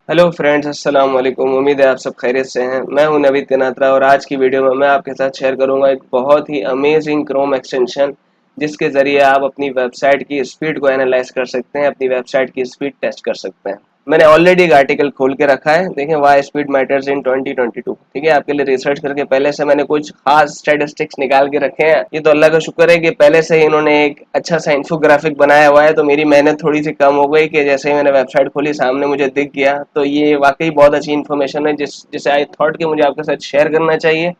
Hello friends, अस्सलाम वालेकुम। उम्मीद है आप सब खैरियत से हैं। मैं हूं नवीद कनात्रा और आज की वीडियो में मैं आपके साथ शेयर करूंगा एक बहुत ही अमेजिंग क्रोम एक्सटेंशन जिसके ज़रिए आप अपनी वेबसाइट की स्पीड को एनालाइज कर सकते हैं, अपनी वेबसाइट की स्पीड टेस्ट कर सकते हैं। मैंने ऑलरेडी एक आर्टिकल खोल के रखा है, देखें वाई स्पीड मैटर्स इन 2022। ठीक है, आपके लिए रिसर्च करके पहले से मैंने कुछ खास स्टैटिस्टिक्स निकाल के रखे हैं। ये तो अल्लाह का शुक्र है कि पहले से ही इन्होंने एक अच्छा सा इन्फोग्राफिक बनाया हुआ है, तो मेरी मेहनत थोड़ी सी कम हो गई कि जैसे ही मैंने वेबसाइट खोली सामने मुझे दिख गया। तो ये वाकई बहुत अच्छी इन्फॉर्मेशन है जिसे आई थॉट कि मुझे आपके साथ शेयर करना चाहिए।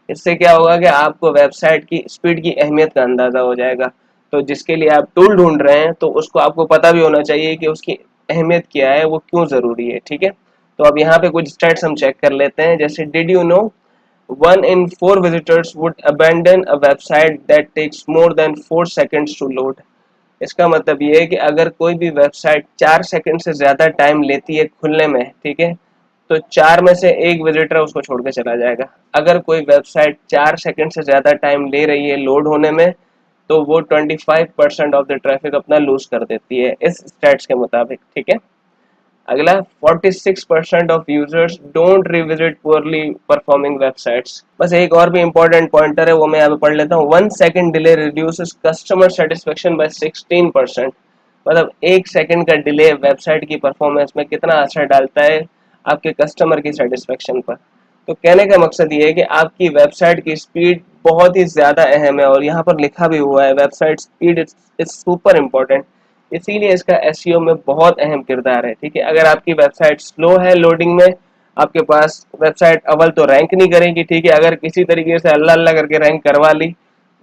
इससे क्या होगा कि आपको वेबसाइट की स्पीड की अहमियत का अंदाजा हो जाएगा। तो जिसके लिए आप टूल ढूंढ रहे हैं तो उसको आपको पता भी होना चाहिए कि उसकी अहमियत क्या है, वो क्यों ज़रूरी है। ठीक है, तो अब यहाँ पे कुछ स्टैट्स हम चेक कर लेते हैं। जैसे did you know 1 in 4 visitors would abandon a website that takes more than 4 seconds to load। इसका मतलब ये है कि अगर कोई भी वेबसाइट 4 सेकंड से ज़्यादा टाइम लेती है खुलने में, ठीक है, तो 4 में से 1 विजिटर उसको छोड़ के चला जाएगा। अगर कोई वेबसाइट 4 सेकंड से ज़्यादा टाइम ले रही है लोड होने में, तो वो 25% ऑफ द ट्रैफिक अपना लूज कर देती है इस स्टैट्स के मुताबिक। ठीक है, अगला 46% of users don't revisit poorly performing websites. बस एक और भी इंपॉर्टेंट पॉइंटर है, वो मैं यहाँ पे पढ़ लेता हूँ। 1 second delay reduces customer satisfaction by 16%। मतलब 1 सेकंड का डिले वेबसाइट की परफॉर्मेंस में कितना असर डालता है आपके कस्टमर की सेटिस्फेक्शन पर। तो कहने का मकसद ये है कि आपकी वेबसाइट की स्पीड बहुत ही ज़्यादा अहम है, और यहाँ पर लिखा भी हुआ है website speed is super important. इसीलिए इसका एसईओ में बहुत अहम किरदार है। ठीक है, अगर आपकी वेबसाइट स्लो है लोडिंग में, आपके पास वेबसाइट अव्वल तो रैंक नहीं करेगी। ठीक है, अगर किसी तरीके से अल्लाह अल्लाह करके रैंक करवा ली,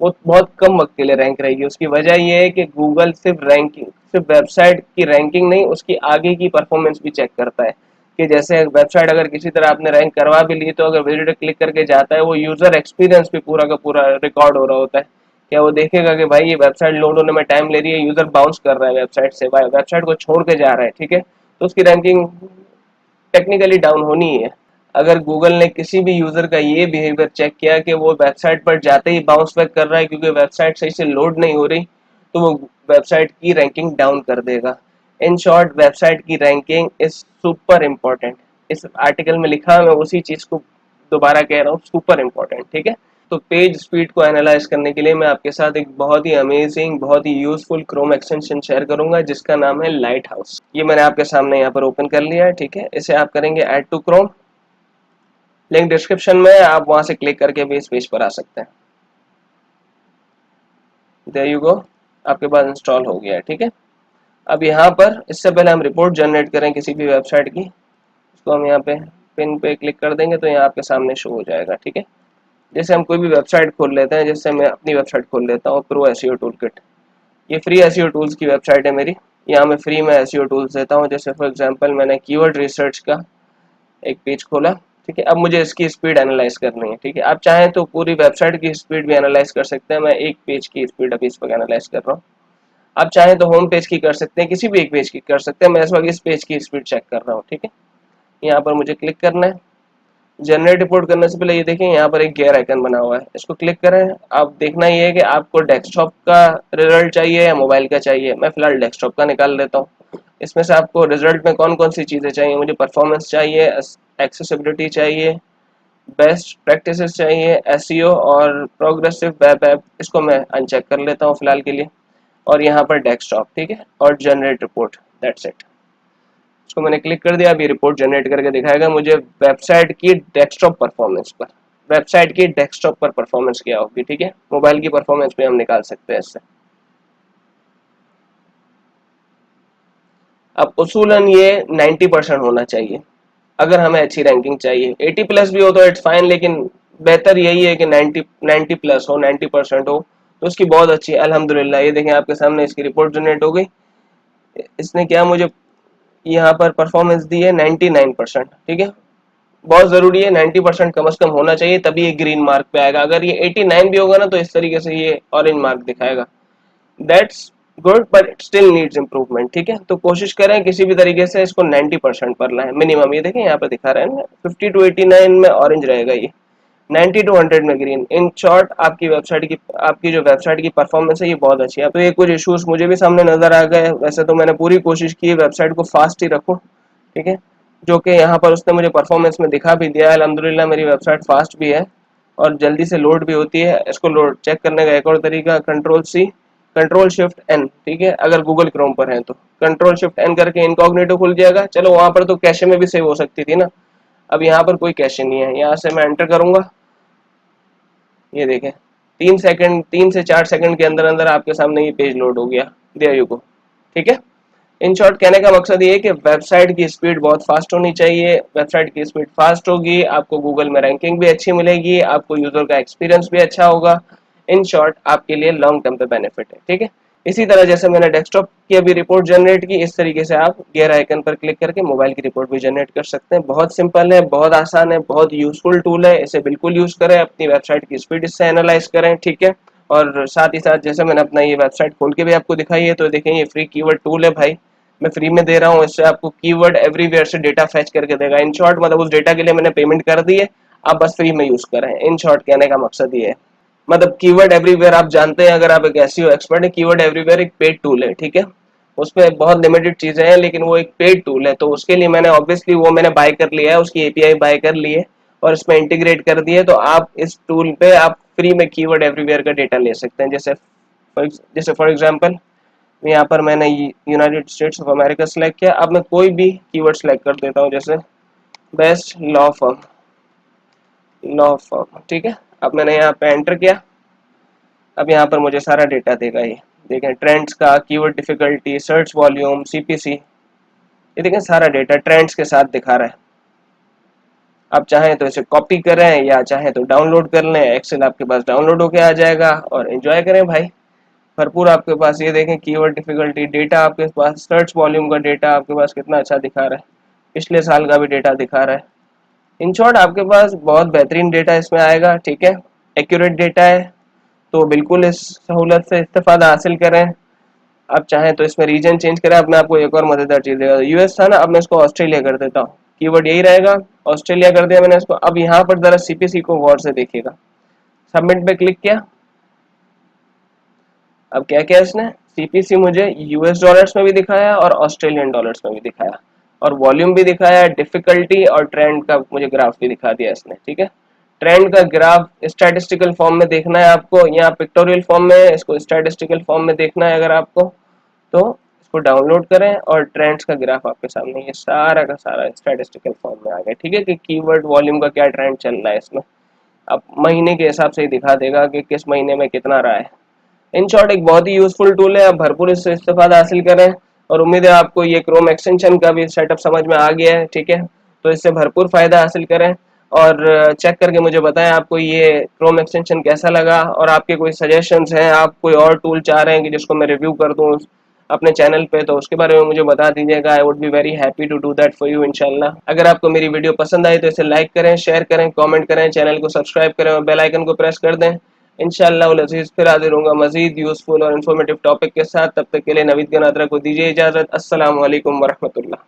वो बहुत कम वक्त के लिए रैंक रहेगी। उसकी वजह यह है कि गूगल सिर्फ वेबसाइट की रैंकिंग नहीं, उसकी आगे की परफॉर्मेंस भी चेक करता है। कि जैसे वेबसाइट अगर किसी तरह आपने रैंक करवा भी ली, तो अगर विजिटर क्लिक करके जाता है, वो यूजर एक्सपीरियंस भी पूरा का पूरा रिकॉर्ड हो रहा होता है। क्या वो देखेगा कि भाई ये वेबसाइट लोड होने में टाइम ले रही है, यूजर बाउंस कर रहा है वेबसाइट से, वेबसाइट को छोड़ के जा रहा है। ठीक है, तो उसकी रैंकिंग टेक्निकली डाउन होनी ही है। अगर गूगल ने किसी भी यूजर का ये बिहेवियर चेक किया कि वो वेबसाइट पर जाते ही बाउंस बैक कर रहा है क्योंकि वेबसाइट सही से लोड नहीं हो रही, तो वो वेबसाइट की रैंकिंग डाउन कर देगा। इन शॉर्ट, वेबसाइट की रैंकिंग इज सुपर इम्पोर्टेंट। इस आर्टिकल में लिखा है, मैं उसी चीज को दोबारा कह रहा हूँ, सुपर इम्पोर्टेंट। ठीक है, तो पेज स्पीड को एनालाइज करने के लिए मैं आपके साथ एक बहुत ही अमेजिंग, बहुत ही यूजफुल क्रोम एक्सटेंशन शेयर करूंगा जिसका नाम है लाइट हाउस। ये मैंने आपके सामने यहाँ पर ओपन कर लिया है। ठीक है, इसे आप करेंगे add to Chrome. Link description में, आप वहां से क्लिक करके भी इस पेज पर आ सकते हैं। देयर यू गो, आपके पास इंस्टॉल हो गया है। ठीक है, अब यहाँ पर इससे पहले हम रिपोर्ट जनरेट करें किसी भी वेबसाइट की, इसको हम यहाँ पे पिन पे क्लिक कर देंगे तो यहाँ आपके सामने शो हो जाएगा। ठीक है, जैसे हम कोई भी वेबसाइट खोल लेते हैं, जैसे मैं अपनी वेबसाइट खोल लेता हूँ प्रो एसईओ टूल किट। ये फ्री एसईओ टूल्स की वेबसाइट है मेरी। यहाँ मैं फ्री में एसईओ टूल्स देता हूँ। जैसे फॉर एग्जांपल मैंने कीवर्ड रिसर्च का एक पेज खोला। ठीक है, अब मुझे इसकी स्पीड एनालाइज करनी है। ठीक है, आप चाहें तो पूरी वेबसाइट की स्पीड भी एनालाइज कर सकते हैं। मैं एक पेज की स्पीड अभी इस वक्त एनालाइज कर रहा हूँ। आप चाहें तो होम पेज की कर सकते हैं, किसी भी एक पेज की कर सकते हैं। मैं इस वक्त इस पेज की स्पीड चेक कर रहा हूँ। ठीक है, यहाँ पर मुझे क्लिक करना है। जनरेट रिपोर्ट करने से पहले ये देखें, यहाँ पर एक गेयर आइकन बना हुआ है, इसको क्लिक करें। आप देखना ये है कि आपको डेस्कटॉप का रिजल्ट चाहिए या मोबाइल का चाहिए। मैं फिलहाल डेस्कटॉप का निकाल लेता हूँ। इसमें से आपको रिजल्ट में कौन कौन सी चीज़ें चाहिए? मुझे परफॉर्मेंस चाहिए, एक्सेसिबिलिटी चाहिए, बेस्ट प्रैक्टिसेस चाहिए, एसईओ और प्रोग्रेसिव वेब ऐप। इसको मैं अनचेक कर लेता हूँ फिलहाल के लिए। और यहाँ पर डेस्कटॉप। ठीक है, और जनरेट रिपोर्ट, दैट्स इट। इसको मैंने क्लिक कर दिया। अभी रिपोर्ट जनरेट करके दिखाएगा मुझे वेबसाइट की डेस्कटॉप परफॉर्मेंस पर। वेबसाइट की डेस्कटॉप पर परफॉर्मेंस क्या होगी। ठीक है, मोबाइल की परफॉर्मेंस भी हम निकाल सकते हैं इससे। अब उसूलन ये 90% होना चाहिए अगर हमें अच्छी रैंकिंग चाहिए। 80+ भी हो तो इट्स फाइन, लेकिन बेहतर यही है कि 90+ हो, 90% हो, तो उसकी बहुत अच्छी है। अल्हम्दुलिल्लाह, ये देखें आपके सामने इसकी रिपोर्ट जनरेट हो गई। इसने क्या मुझे यहाँ पर परफॉर्मेंस दी है 99%। ठीक है, बहुत ज़रूरी है, 90% कम से कम होना चाहिए, तभी ये ग्रीन मार्क पे आएगा। अगर ये 89 भी होगा ना, तो इस तरीके से ये ऑरेंज मार्क दिखाएगा। That's good but it still needs improvement. ठीक है, तो कोशिश करें किसी भी तरीके से इसको 90% पर लाएं मिनिमम। ये देखें यहाँ पे दिखा रहे हैं ना, 50 to 89 में ऑरेंज रहेगा, ये 90 to 100 में ग्रीन। इन शॉर्ट, आपकी जो वेबसाइट की परफॉर्मेंस है ये बहुत अच्छी है। तो ये कुछ इश्यूज मुझे भी सामने नजर आ गए। वैसे तो मैंने पूरी कोशिश की वेबसाइट को फास्ट ही रखूं। ठीक है, जो कि यहाँ पर उसने मुझे परफॉर्मेंस में दिखा भी दिया है। अल्हम्दुलिल्लाह मेरी वेबसाइट फास्ट भी है और जल्दी से लोड भी होती है। इसको लोड चेक करने का एक और तरीका control C control shift N, ठीक है, अगर गूगल क्रोम पर है तो कंट्रोल शिफ्ट एन करके इनकॉग्निटो खुल जाएगा। चलो वहां पर तो कैशे में भी सेव हो सकती थी ना, अब यहाँ पर कोई कैशे नहीं है। यहाँ से मैं एंटर करूंगा, ये देखें 3 सेकंड, 3 से 4 सेकंड के अंदर अंदर आपके सामने ये पेज लोड हो गया। देयर यू गो, ठीक है। इन शॉर्ट कहने का मकसद ये है कि वेबसाइट की स्पीड बहुत फास्ट होनी चाहिए। वेबसाइट की स्पीड फास्ट होगी, आपको गूगल में रैंकिंग भी अच्छी मिलेगी, आपको यूजर का एक्सपीरियंस भी अच्छा होगा। इन शॉर्ट आपके लिए लॉन्ग टर्म पे बेनिफिट है, ठीक है। इसी तरह जैसे मैंने डेस्कटॉप की अभी रिपोर्ट जनरेट की, इस तरीके से आप गेयर आइकन पर क्लिक करके मोबाइल की रिपोर्ट भी जनरेट कर सकते हैं। बहुत सिंपल है, बहुत आसान है, बहुत यूजफुल टूल है, इसे बिल्कुल यूज करें, अपनी वेबसाइट की स्पीड इससे एनालाइज करें, ठीक है। और साथ ही साथ जैसे मैंने अपना ये वेबसाइट खोल के भी आपको दिखाई है, तो देखें ये फ्री कीवर्ड टूल है भाई, मैं फ्री में दे रहा हूँ। इससे आपको कीवर्ड एवरीवेयर से डेटा फैच करके देगा। इन शॉर्ट मतलब उस डेटा के लिए मैंने पेमेंट कर दी है, आप बस फ्री में यूज करें। इन शॉर्ट कहने का मकसद ये है। मतलब कीवर्ड एवरीवेयर आप जानते हैं, अगर आप एक एसईओ एक्सपर्ट है, कीवर्ड एवरीवेयर एक पेड टूल है, ठीक है। उसमें बहुत लिमिटेड चीजें हैं, लेकिन वो एक पेड टूल है, तो उसके लिए मैंने ऑब्वियसली वो मैंने बाय कर लिया है, उसकी एपीआई बाय कर ली है और इसमें इंटीग्रेट कर दिए। तो आप इस टूल पे आप फ्री में कीवर्ड एवरीवेयर का डेटा ले सकते हैं। जैसे फॉर एग्जांपल यहाँ पर मैंने United states of America select किया। अब मैं कोई भी कीवर्ड सेलेक्ट कर देता हूँ, जैसे बेस्ट लॉ फर्म, ठीक है। अब मैंने यहाँ पे एंटर किया, अब यहाँ पर मुझे सारा डेटा देगा। ये देखें ट्रेंड्स का, keyword difficulty, search volume, CPC, ये देखें सारा डेटा ट्रेंड्स के साथ दिखा रहा है। आप चाहें तो इसे कॉपी करें या चाहें तो डाउनलोड कर लें, एक्सेल आपके पास डाउनलोड होके आ जाएगा और एंजॉय करें भाई। भरपूर आपके पास ये देखें कीवर्ड डिफिकल्टी डेटा आपके पास, सर्च वॉल्यूम का डेटा आपके पास कितना अच्छा दिखा रहा है, पिछले साल का भी डेटा दिखा रहा है। इन शॉर्ट आपके पास बहुत बेहतरीन डेटा इसमें आएगा, ठीक है। एक्यूरेट डेटा है, तो बिल्कुल इस सहूलत से इस्तेफादा हासिल करें। आप चाहें तो इसमें रीजन चेंज करें। अब मैं आपको एक और मजेदार चीज देगा, यूएस था ना, अब मैं इसको ऑस्ट्रेलिया कर देता हूँ, कीवर्ड यही रहेगा, ऑस्ट्रेलिया कर दिया मैंने इसको। अब यहाँ पर जरा सीपीसी को गौर से देखिएगा, सबमिट पे क्लिक किया, अब क्या किया इसने, सीपीसी मुझे यूएस डॉलर्स में भी दिखाया और ऑस्ट्रेलियन डॉलर्स में भी दिखाया और वॉल्यूम भी दिखाया, डिफिकल्टी और ट्रेंड का मुझे ग्राफ भी दिखा दिया इसने, ठीक है। ट्रेंड का ग्राफ स्टैटिस्टिकल फॉर्म में देखना है आपको, या पिक्टोरियल फॉर्म में, इसको स्टैटिस्टिकल फॉर्म में देखना है अगर आपको, तो इसको डाउनलोड करें और ट्रेंड्स का ग्राफ आपके सामने ये सारा का सारा स्टैटिस्टिकल फॉर्म में आ गया, ठीक है, कि कीवर्ड वॉल्यूम का क्या ट्रेंड चल रहा है इसमें। अब महीने के हिसाब से ही दिखा देगा कि किस महीने में कितना रहा है। इन शॉर्ट एक बहुत ही यूजफुल टूल है, आप भरपूर इससे इस्तेफादा हासिल करें और उम्मीद है आपको ये क्रोम एक्सटेंशन का भी सेटअप समझ में आ गया है, ठीक है। तो इससे भरपूर फायदा हासिल करें और चेक करके मुझे बताएं आपको ये क्रोम एक्सटेंशन कैसा लगा और आपके कोई सजेशंस हैं, आप कोई और टूल चाह रहे हैं कि जिसको मैं रिव्यू कर दूं अपने चैनल पे, तो उसके बारे में मुझे बता दीजिएगा। I would be very happy to do that for you इंशाल्लाह। अगर आपको मेरी वीडियो पसंद आई तो इसे लाइक करें, शेयर करें, कमेंट करें, चैनल को सब्सक्राइब करें और बेल आइकन को प्रेस कर दें। इंशाअल्लाह उल अज़ीज़ फिर हाजिर होऊंगा मजीद यूजफुल और इन्फॉर्मेटिव टॉपिक के साथ। तब तक के लिए नवीद गनात्रा को दीजिए इजाजत। अस्सलाम वालेकुम वरहमतुल्लाह।